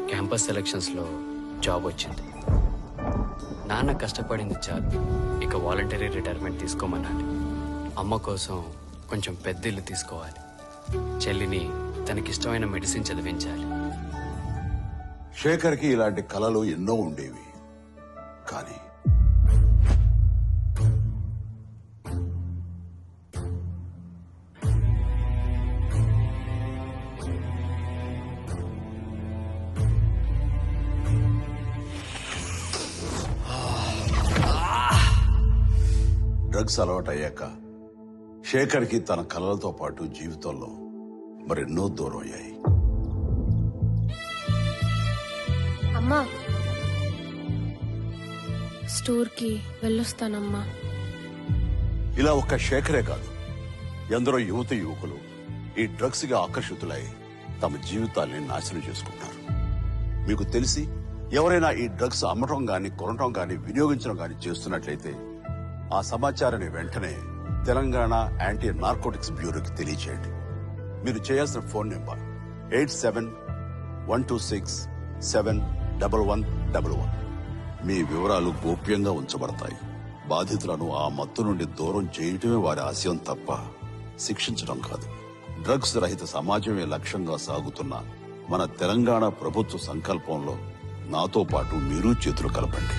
Campus సెలక్షన్స్లో job వచ్చింది. నాన్న కష్టపడింది చాలు, ఇక వాలంటరీ రిటైర్మెంట్ తీసుకోమన్నాడు. అమ్మ కోసం కొంచెం పెద్ద ఇల్లు తీసుకోవాలి. చెల్లిని తనకిష్టమైన మెడిసిన్ చదివించాలి. శేఖర్కి ఇలాంటి కలలు ఎన్నో ఉండేవి. కానీ డ్రగ్స్ అలవాటయ్యాక శేఖర్కి తన కలలతో పాటు జీవితంలో మరెన్నో దూరం అయ్యాయి. అమ్మా, స్టోర్కి వెళ్ళొస్తానమ్మా. ఇలా ఒక్క శేఖరే కాదు, ఎందరో యువత యువకులు ఈ డ్రగ్స్ గా ఆకర్షితులై తమ జీవితాల్ని నాశనం చేసుకుంటారు. మీకు తెలిసి ఎవరైనా ఈ డ్రగ్స్ అమ్మటం గాని, కొనటం గాని, వినియోగించడం గాని చేస్తున్నట్లయితే ఆ సమాచారాన్ని వెంటనే తెలంగాణ యాంటీ నార్కోటిక్స్ బ్యూరోకి తెలియచేయండి. మీరు చేయాల్సిన ఫోన్ నెంబర్ 87-126-71111. మీ వివరాలు గోప్యంగా ఉంచబడతాయి. బాధితులను ఆ మత్తు నుండి దూరం చేయటమే వారి ఆశయం తప్ప శిక్షించడం కాదు. డ్రగ్స్ రహిత సమాజమే లక్ష్యంగా సాగుతున్న మన తెలంగాణ ప్రభుత్వ సంకల్పంలో నాతో పాటు మీరు చేతులు కలపండి.